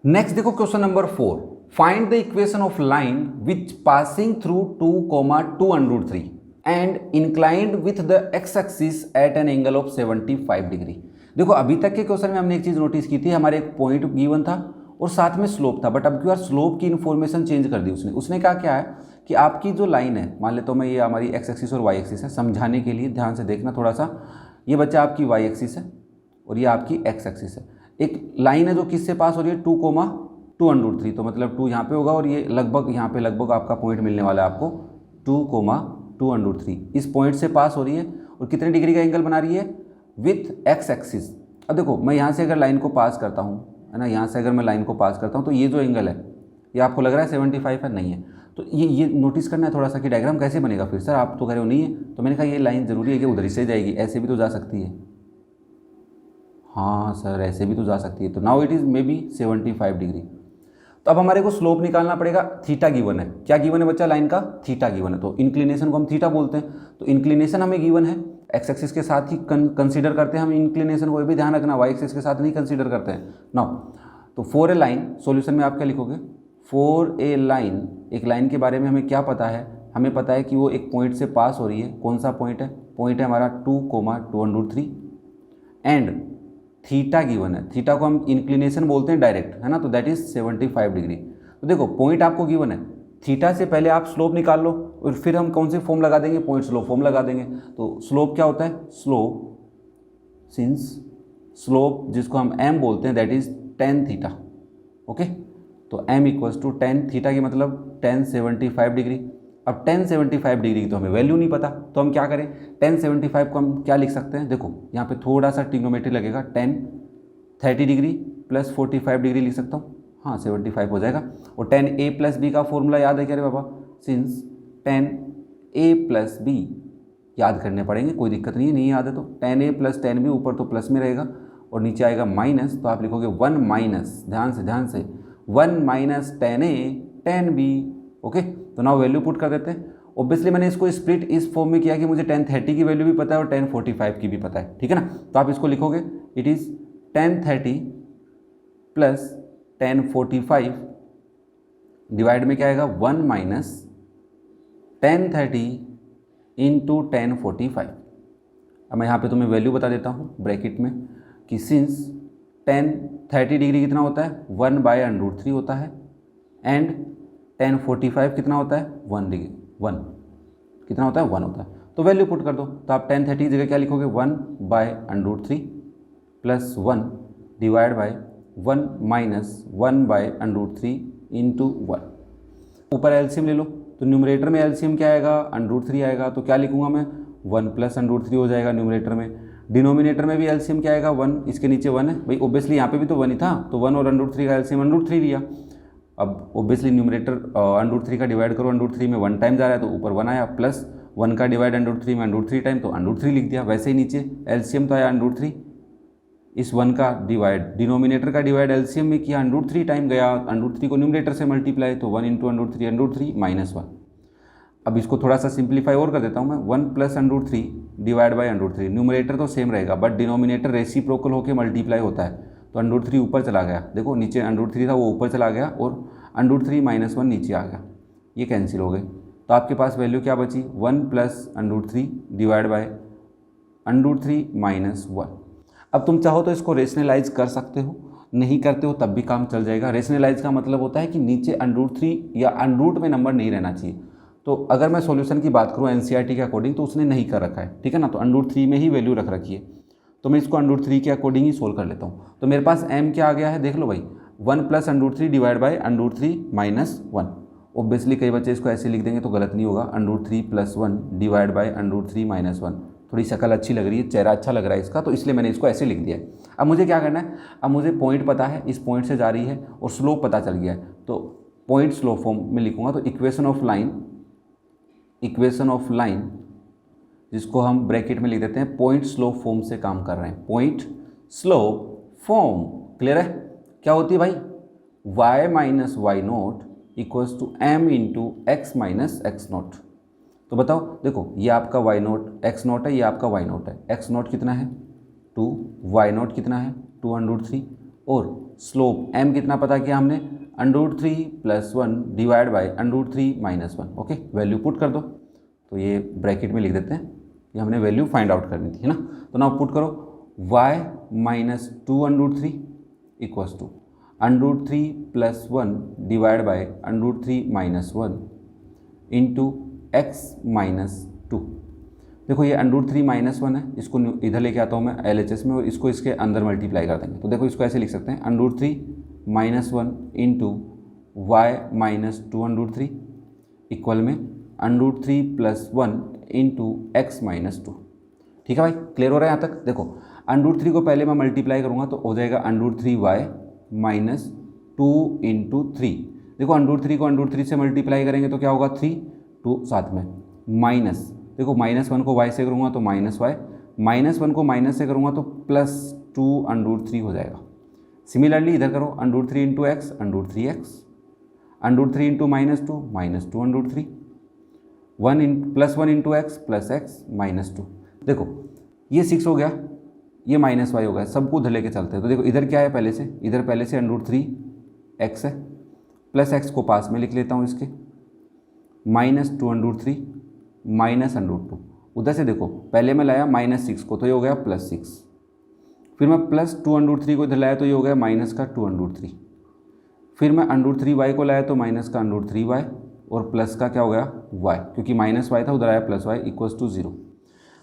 Next देखो question number 4, find the equation of line which passing through 2,2√3 and inclined with the x axis at an angle of 75 degree. देखो अभी तक के question में हमने एक चीज नोटिस की थी, हमारे एक पॉइंट गिवन था और साथ में स्लोप था, बट अब की बार स्लोप की इन्फॉर्मेशन चेंज कर दी उसने कहा क्या है कि आपकी जो लाइन है, मान लेता हूँ मैं, ये हमारी एक्स एक्सिस और वाई एक्सिस है, समझाने के लिए ध्यान से देखना थोड़ा सा, ये बच्चा आपकी वाई एक्सिस है और ये आपकी एक्स एक्सिस है। एक लाइन है जो किससे पास हो रही है, 2,2√3, तो मतलब 2 यहाँ पे होगा और ये लगभग यहाँ पे लगभग आपका पॉइंट मिलने वाला है आपको 2,2√3, इस पॉइंट से पास हो रही है और कितने डिग्री का एंगल बना रही है विथ एक्स एक्सिस। अब देखो मैं यहाँ से अगर लाइन को पास करता हूँ, है ना, यहाँ से अगर मैं लाइन को पास करता हूँ तो ये जो एंगल है ये आपको लग रहा है 75 है, नहीं है, तो ये नोटिस करना है थोड़ा सा कि डायग्राम कैसे बनेगा। फिर सर आप तो कह रहे हो नहीं है, तो मैंने कहा ये लाइन जरूरी है कि उधर से जाएगी, ऐसे भी तो जा सकती है, हाँ सर ऐसे भी तो जा सकती है, तो now it is may be 75 degree. तो अब हमारे को स्लोप निकालना पड़ेगा, थीटा गिवन है, क्या गिवन है बच्चा, लाइन का थीटा गिवन है, तो इंक्लिनेशन को हम थीटा बोलते हैं, तो इंक्लिनेशन हमें गिवन है, एक्स एक्सिस के साथ ही कंसीडर करते हैं हम इंक्लिनेशन को, ये भी ध्यान रखना, वाई एक्सिस के साथ नहीं कंसीडर करते हैं। नाउ तो फॉर ए लाइन, सॉल्यूशन में आप क्या लिखोगे, फॉर ए लाइन, एक लाइन के बारे में हमें क्या पता है, हमें पता है कि वो एक पॉइंट से पास हो रही है, कौन सा पॉइंट है, पॉइंट है हमारा 2,2√3 एंड थीटा गिवन है, थीटा को हम इंक्लिनेशन बोलते हैं डायरेक्ट, है ना, तो दैट इज 75 डिग्री। तो देखो पॉइंट आपको गिवन है, थीटा से पहले आप स्लोप निकाल लो और फिर हम कौन से फॉर्म लगा देंगे, पॉइंट स्लोप फॉर्म लगा देंगे। तो स्लोप क्या होता है, स्लोप, सिंस स्लोप जिसको हम एम बोलते हैं that is tan theta, okay, तो m equals to tan theta की मतलब tan 75 डिग्री। अब tan 75 डिग्री की तो हमें वैल्यू नहीं पता, तो हम क्या करें, tan 75 को हम क्या लिख सकते हैं, देखो यहाँ पे थोड़ा सा ट्रिग्नोमेट्री लगेगा, tan 30 डिग्री प्लस 45 डिग्री लिख सकता हूँ, हाँ 75 हो जाएगा। और tan a प्लस बी का फॉर्मूला याद है क्या रे बाबा, since tan a plus b याद करने पड़ेंगे, कोई दिक्कत नहीं है, नहीं याद है तो tan a plus tan b, ऊपर तो प्लस में रहेगा और नीचे आएगा माइनस, तो आप लिखोगे 1 माइनस, ध्यान से 1 minus tan a tan b, okay. तो नाउ वैल्यू पुट कर देते हैं। ऑब्वियसली मैंने इसको स्प्लिट इस फॉर्म में किया कि मुझे tan 30 की वैल्यू भी पता है और tan 45 की भी पता है, ठीक है ना, तो आप इसको लिखोगे it is tan 30 plus tan 45 divide में क्या आएगा 1 माइनस tan 30 इंटू tan 45। अब मैं यहाँ पे तुम्हें वैल्यू बता देता हूँ ब्रैकेट में कि सिंस tan 30 डिग्री कितना होता है 1/√3 होता है एंड tan 45 कितना होता है 1 डिग्री, 1 कितना होता है 1 होता है, तो वैल्यू पुट कर दो। तो आप tan 30 की जगह क्या लिखोगे 1/√3 plus 1 divide by 1 minus 1/√3 into 1। ऊपर एलसीएम ले लो, तो न्यूमरेटर में एलसीएम क्या आएगा √3 आएगा, तो क्या लिखूंगा मैं 1 प्लस √3 हो जाएगा न्यूमरेटर में। डिनोमिनेटर में भी एलसीएम क्या आएगा 1, इसके नीचे 1 है भाई, ऑब्वियसली यहाँ पे भी तो 1 ही था, तो 1 और √3 का एलसीएम √3 लिया। अब ऑब्वियसली न्यूमरेटर √3 का डिवाइड करो √3 में 1 टाइम जा रहा है तो ऊपर 1 आया, प्लस 1 का डिवाइड √3 में √3 टाइम तो √3 लिख दिया। वैसे ही नीचे एलसीएम तो आया √3, इस 1 का डिवाइड डिनोमिनेटर का डिवाइड एलसीएम में किया, √3 टाइम गया, √3 को न्यूमरेटर से मल्टीप्लाई, तो 1 इंटू √3 माइनस 1। अब इसको थोड़ा सा सिंप्लीफाई और कर देता हूँ मैं, 1 प्लस √3 डिवाइड बाई √3, न्यूमरेटर तो सेम रहेगा बट डिनोमिनेटर रेसिप्रोकल होकर मल्टीप्लाई होता है, तो √3 ऊपर चला गया, देखो नीचे √3 था वो ऊपर चला गया और √3 माइनस 1 नीचे आ गया, ये कैंसिल हो गए, तो आपके पास वैल्यू क्या बची 1 प्लस √3 डिवाइड बाय √3 माइनस 1। अब तुम चाहो तो इसको रेशनलाइज कर सकते हो, नहीं करते हो तब भी काम चल जाएगा। रेशनलाइज का मतलब होता है कि नीचे √3 या अनरूट में नंबर नहीं रहना चाहिए। तो अगर मैं सॉल्यूशन की बात करूँ एनसीईआरटी के अकॉर्डिंग तो उसने नहीं कर रखा है, ठीक है ना, तो √3 में ही वैल्यू रख रखी है, तो मैं इसको √3 के अकॉर्डिंग ही सोल्व कर लेता हूँ। तो मेरे पास m क्या आ गया है देख लो भाई, 1 plus √3 divide by √3 minus 1। Obviously कई बच्चे इसको ऐसे लिख देंगे तो गलत नहीं होगा, √3 प्लस 1 डिवाइड बाई √3 माइनस 1। थोड़ी शक्ल अच्छी लग रही है, चेहरा अच्छा लग रहा है इसका, तो इसलिए मैंने इसको ऐसे लिख दिया है। अब मुझे क्या करना है, अब मुझे पॉइंट पता है, इस पॉइंट से जा रही है और स्लोप पता चल गया है, तो पॉइंट स्लोप फॉर्म में लिखूंगा, तो इक्वेशन ऑफ लाइन जिसको हम ब्रैकेट में लिख देते हैं, पॉइंट स्लोप फॉर्म से काम कर रहे हैं, पॉइंट स्लोप फॉर्म, क्लियर है, क्या होती है भाई y minus y naught equals to m into x minus x naught. तो बताओ देखो ये आपका y नोट एक्स नोट है, ये आपका y नोट है, एक्स नोट कितना है 2, y नोट कितना है 2√3, और स्लोप m कितना पता किया हमने, √3 + 1 divide by √3 - 1। Okay, value put कर दो, तो ये ब्रैकेट में लिख देते हैं, ये हमने वैल्यू फाइंड आउट करनी थी, है ना। तो नाउ पुट करो y - 2 √3 equals to √3 + 1 divide by √3 - 1 into x - 2। देखो ये √3 - 1 है, इसको इधर लेके आता हूँ मैं LHS में और इसको इसके अंदर मल्टीप्लाई कर देंगे। तो देखो इसको ऐसे लिख सकते हैं √3 - 1 इंटू y - 2 √3 इक्वल में √3 + 1 इंटू x - 2। ठीक है भाई, क्लियर हो रहा है यहाँ तक। देखो √3 को पहले मैं मल्टीप्लाई करूँगा तो हो जाएगा √3y - 2 इंटू 3। देखो √3 को √3 से मल्टीप्लाई करेंगे तो क्या होगा 3, 2 साथ में माइनस, देखो -1 को y से करूँगा तो -y, -1 को माइनस से करूँगा तो +2 √3 हो जाएगा। सिमिलरली इधर करो √3 into x √3x, √3 into -2 -2 √3, +1 into x +x -2। देखो ये 6 हो गया, ये -y हो गया, सबको उधर लेके चलते हैं। तो देखो इधर क्या है, पहले से √3x है, प्लस x को पास में लिख लेता हूँ इसके, -2 √3 -√2। उधर से देखो पहले मैं लाया -6 को तो ये हो गया +6, फिर मैं +2 √3 को इधर लाया तो ये हो गया -2 √3, फिर मैं √3y को लाया तो -√3y और प्लस का क्या हो गया y, क्योंकि -y था उधर आया +y इक्वल्स टू 0।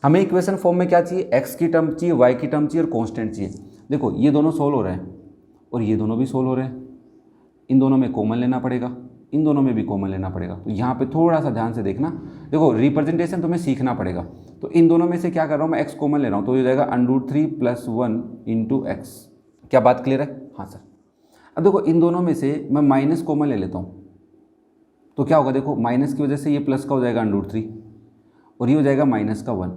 हमें इक्वेशन फॉर्म में क्या चाहिए, x की टर्म चाहिए, y की टर्म चाहिए और कांस्टेंट चाहिए। देखो ये दोनों सोल्व हो रहे हैं और ये दोनों भी सोल्व हो रहे हैं, इन दोनों में कॉमन लेना पड़ेगा, इन दोनों में भी कॉमन लेना पड़ेगा। तो यहाँ पे थोड़ा सा ध्यान से देखना, देखो रिप्रेजेंटेशन तुम्हें सीखना पड़ेगा। तो इन दोनों में से क्या कर रहा हूँ मैं, x कॉमन ले रहा हूँ तो ये हो जाएगा √3 + 1 इंटू x। क्या बात क्लियर है? हाँ सर। अब देखो इन दोनों में से मैं माइनस कॉमन ले लेता हूँ तो क्या होगा, देखो माइनस की वजह से ये प्लस का हो जाएगा √3 और ये हो जाएगा -1,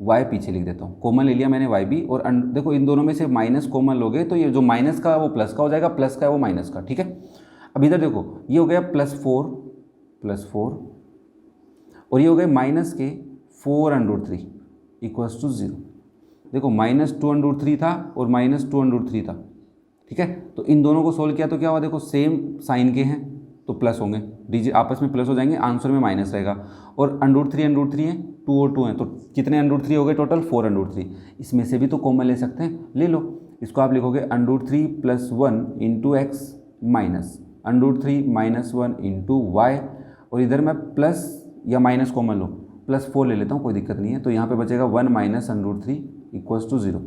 y पीछे लिख देता हूँ, कॉमन ले लिया मैंने y भी। और देखो इन दोनों में से माइनस कॉमन लोगे तो ये जो माइनस का वो प्लस का हो जाएगा, प्लस का वो माइनस का। ठीक है, अब इधर देखो ये हो गया +4 और ये हो गए माइनस के 4 √3 इक्वल्स टू 0। देखो -2 √3 था और -2 √3 था। ठीक है, तो इन दोनों को सोल्व किया तो क्या हुआ, देखो सेम साइन के हैं तो प्लस होंगे, डीजिट आपस में प्लस हो जाएंगे, आंसर में माइनस रहेगा। और √3 है, 2 और 2 हैं तो कितने √3 हो गए टोटल, 4 √3। इसमें से भी तो कॉमन ले सकते हैं, ले लो। इसको आप लिखोगे √3 + 1 into x minus √3 - 1 into y, और इधर मैं प्लस या माइनस कॉमन लो, +4 ले लेता हूँ, कोई दिक्कत नहीं है। तो यहाँ पे बचेगा 1 - √3 इक्वल्स टू 0।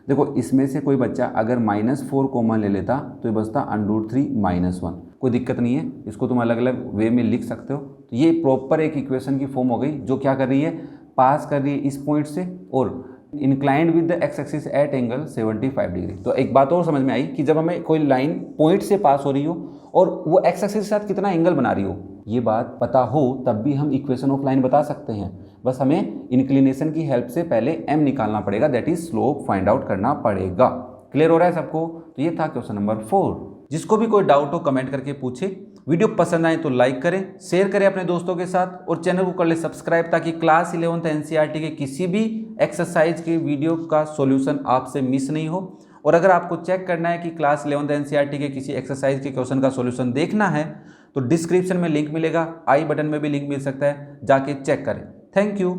देखो इसमें से कोई बच्चा अगर -4 कॉमन ले लेता तो ये बचता √3 - 1, कोई दिक्कत नहीं है, इसको तुम अलग अलग वे में लिख सकते हो। तो ये प्रॉपर एक इक्वेशन की फॉर्म हो गई जो क्या कर रही है, पास कर रही है इस पॉइंट से और inclined with the x axis at angle 75 degree. तो एक बात और समझ में आई कि जब हमें कोई लाइन पॉइंट से पास हो रही हो और वो x एक्सिस के साथ कितना एंगल बना रही हो, ये बात पता हो तब भी हम इक्वेशन ऑफ लाइन बता सकते हैं। बस हमें इंक्लिनेशन की हेल्प से पहले m निकालना पड़ेगा, that is slope find out करना पड़ेगा। क्लियर हो रहा है सबको? तो ये था क्वेश्चन नंबर 4। जिसको भी कोई डाउट हो कमेंट करके पूछे। वीडियो पसंद आए तो लाइक करें, शेयर करें अपने दोस्तों के साथ और चैनल को कर ले सब्सक्राइब ताकि क्लास 11th NCERT के किसी भी एक्सरसाइज के वीडियो का सॉल्यूशन आपसे मिस नहीं हो। और अगर आपको चेक करना है कि क्लास 11th NCERT के किसी एक्सरसाइज के क्वेश्चन का सॉल्यूशन देखना है तो डिस्क्रिप्शन में लिंक मिलेगा, आई बटन में भी लिंक मिल सकता है, जाके चेक करें। Thank you.